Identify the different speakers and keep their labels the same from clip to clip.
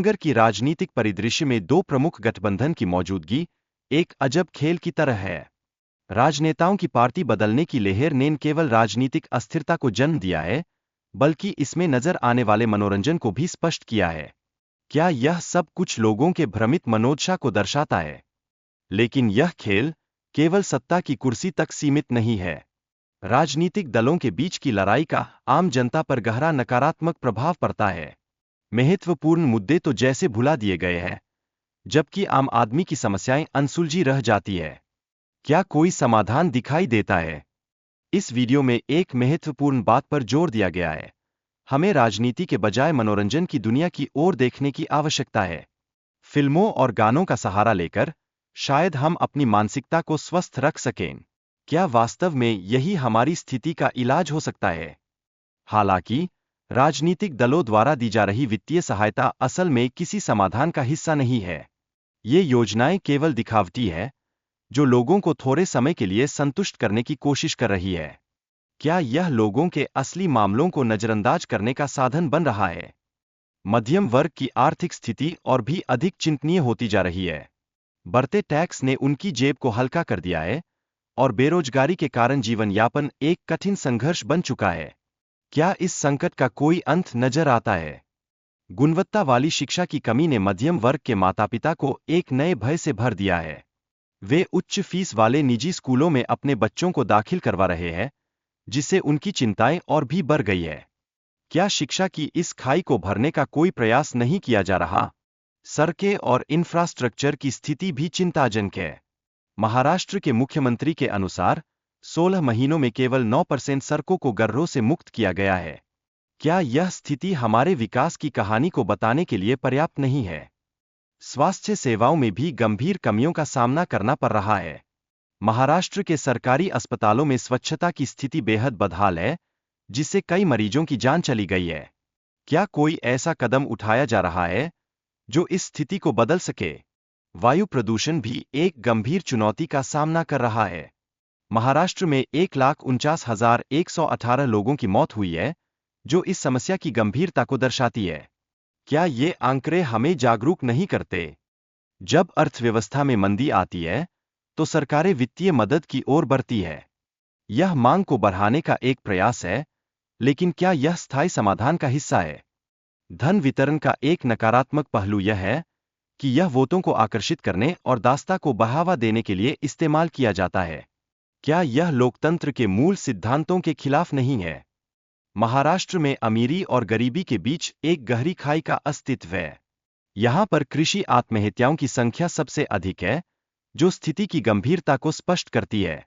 Speaker 1: नगर की राजनीतिक परिदृश्य में दो प्रमुख गठबंधन की मौजूदगी एक अजब खेल की तरह है। राजनेताओं की पार्टी बदलने की लहर ने न केवल राजनीतिक अस्थिरता को जन्म दिया है, बल्कि इसमें नजर आने वाले मनोरंजन को भी स्पष्ट किया है। क्या यह सब कुछ लोगों के भ्रमित मनोदशा को दर्शाता है? लेकिन यह खेल केवल सत्ता की कुर्सी तक सीमित नहीं है। राजनीतिक दलों के बीच की लड़ाई का आम जनता पर गहरा नकारात्मक प्रभाव पड़ता है। महत्वपूर्ण मुद्दे तो जैसे भुला दिए गए हैं, जबकि आम आदमी की समस्याएं अनसुलझी रह जाती है। क्या कोई समाधान दिखाई देता है? इस वीडियो में एक महत्वपूर्ण बात पर जोर दिया गया है। हमें राजनीति के बजाय मनोरंजन की दुनिया की ओर देखने की आवश्यकता है। फिल्मों और गानों का सहारा लेकर शायद हम अपनी मानसिकता को स्वस्थ रख सकें। क्या वास्तव में यही हमारी स्थिति का इलाज हो सकता है? हालांकि राजनीतिक दलों द्वारा दी जा रही वित्तीय सहायता असल में किसी समाधान का हिस्सा नहीं है। ये योजनाएं केवल दिखावटी है, जो लोगों को थोड़े समय के लिए संतुष्ट करने की कोशिश कर रही है। क्या यह लोगों के असली मामलों को नजरअंदाज करने का साधन बन रहा है? मध्यम वर्ग की आर्थिक स्थिति और भी अधिक चिंतनीय होती जा रही है। बढ़ते टैक्स ने उनकी जेब को हल्का कर दिया है, और बेरोजगारी के कारण जीवन यापन एक कठिन संघर्ष बन चुका है। क्या इस संकट का कोई अंत नजर आता है? गुणवत्ता वाली शिक्षा की कमी ने मध्यम वर्ग के माता-पिता को एक नए भय से भर दिया है। वे उच्च फीस वाले निजी स्कूलों में अपने बच्चों को दाखिल करवा रहे हैं, जिससे उनकी चिंताएं और भी बढ़ गई है। क्या शिक्षा की इस खाई को भरने का कोई प्रयास नहीं किया जा रहा? सड़कें और इंफ्रास्ट्रक्चर की स्थिति भी चिंताजनक है। महाराष्ट्र के मुख्यमंत्री के अनुसार 16 महीनों में केवल 9% सड़कों को गर्रों से मुक्त किया गया है। क्या यह स्थिति हमारे विकास की कहानी को बताने के लिए पर्याप्त नहीं है? स्वास्थ्य सेवाओं में भी गंभीर कमियों का सामना करना पड़ रहा है। महाराष्ट्र के सरकारी अस्पतालों में स्वच्छता की स्थिति बेहद बदहाल है, जिससे कई मरीजों की जान चली गई है। क्या कोई ऐसा कदम उठाया जा रहा है जो इस स्थिति को बदल सके? वायु प्रदूषण भी एक गंभीर चुनौती का सामना कर रहा है। महाराष्ट्र में 1,49,118 लोगों की मौत हुई है, जो इस समस्या की गंभीरता को दर्शाती है। क्या ये आंकड़े हमें जागरूक नहीं करते? जब अर्थव्यवस्था में मंदी आती है, तो सरकारें वित्तीय मदद की ओर बढ़ती है। यह मांग को बढ़ाने का एक प्रयास है, लेकिन क्या यह स्थायी समाधान का हिस्सा है? धन वितरण का एक नकारात्मक पहलू यह है कि यह वोटों को आकर्षित करने और दासता को बढ़ावा देने के लिए इस्तेमाल किया जाता है। क्या यह लोकतंत्र के मूल सिद्धांतों के खिलाफ नहीं है? महाराष्ट्र में अमीरी और गरीबी के बीच एक गहरी खाई का अस्तित्व है। यहाँ पर कृषि आत्महत्याओं की संख्या सबसे अधिक है, जो स्थिति की गंभीरता को स्पष्ट करती है।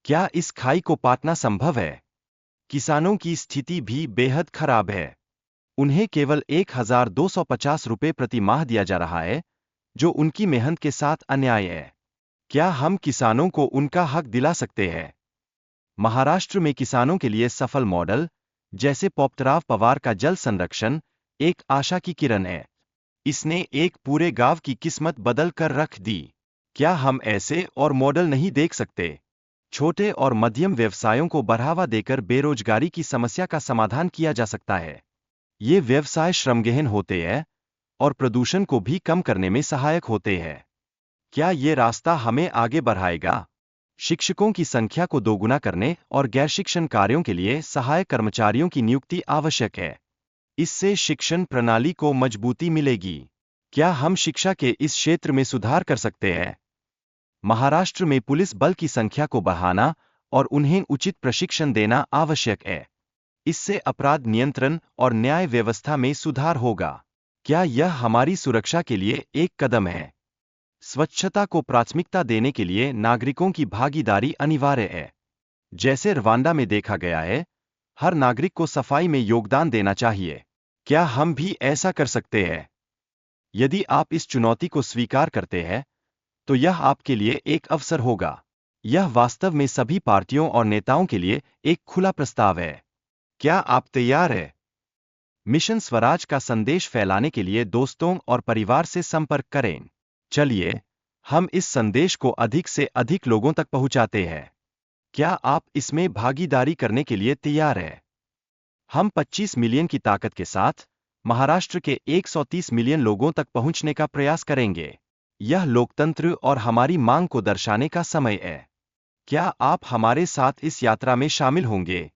Speaker 1: क्या इस खाई को पाटना संभव है? किसानों की स्थिति भी बेहद खराब है। उन्हें केवल 1,250 रुपये प्रति माह दिया जा रहा है, जो उनकी मेहनत के साथ अन्याय है। क्या हम किसानों को उनका हक दिला सकते हैं? महाराष्ट्र में किसानों के लिए सफल मॉडल, जैसे पोपटराव पवार का जल संरक्षण, एक आशा की किरण है। इसने एक पूरे गांव की किस्मत बदल कर रख दी। क्या हम ऐसे और मॉडल नहीं देख सकते? छोटे और मध्यम व्यवसायों को बढ़ावा देकर बेरोजगारी की समस्या का समाधान किया जा सकता है। ये व्यवसाय श्रमगहन होते हैं और प्रदूषण को भी कम करने में सहायक होते हैं। क्या ये रास्ता हमें आगे बढ़ाएगा? शिक्षकों की संख्या को दोगुना करने और गैर शिक्षण कार्यों के लिए सहायक कर्मचारियों की नियुक्ति आवश्यक है। इससे शिक्षण प्रणाली को मजबूती मिलेगी। क्या हम शिक्षा के इस क्षेत्र में सुधार कर सकते हैं? महाराष्ट्र में पुलिस बल की संख्या को बढ़ाना और उन्हें उचित प्रशिक्षण देना आवश्यक है। इससे अपराध नियंत्रण और न्याय व्यवस्था में सुधार होगा। क्या यह हमारी सुरक्षा के लिए एक कदम है? स्वच्छता को प्राथमिकता देने के लिए नागरिकों की भागीदारी अनिवार्य है। जैसे रवांडा में देखा गया है, हर नागरिक को सफाई में योगदान देना चाहिए। क्या हम भी ऐसा कर सकते हैं? यदि आप इस चुनौती को स्वीकार करते हैं, तो यह आपके लिए एक अवसर होगा। यह वास्तव में सभी पार्टियों और नेताओं के लिए एक खुला प्रस्ताव है। क्या आप तैयार हैं? मिशन स्वराज का संदेश फैलाने के लिए दोस्तों और परिवार से संपर्क करें। चलिए, हम इस संदेश को अधिक से अधिक लोगों तक पहुंचाते हैं। क्या आप इसमें भागीदारी करने के लिए तैयार हैं? हम 25 मिलियन की ताकत के साथ महाराष्ट्र के 130 मिलियन लोगों तक पहुंचने का प्रयास करेंगे। यह लोकतंत्र और हमारी मांग को दर्शाने का समय है। क्या आप हमारे साथ इस यात्रा में शामिल होंगे?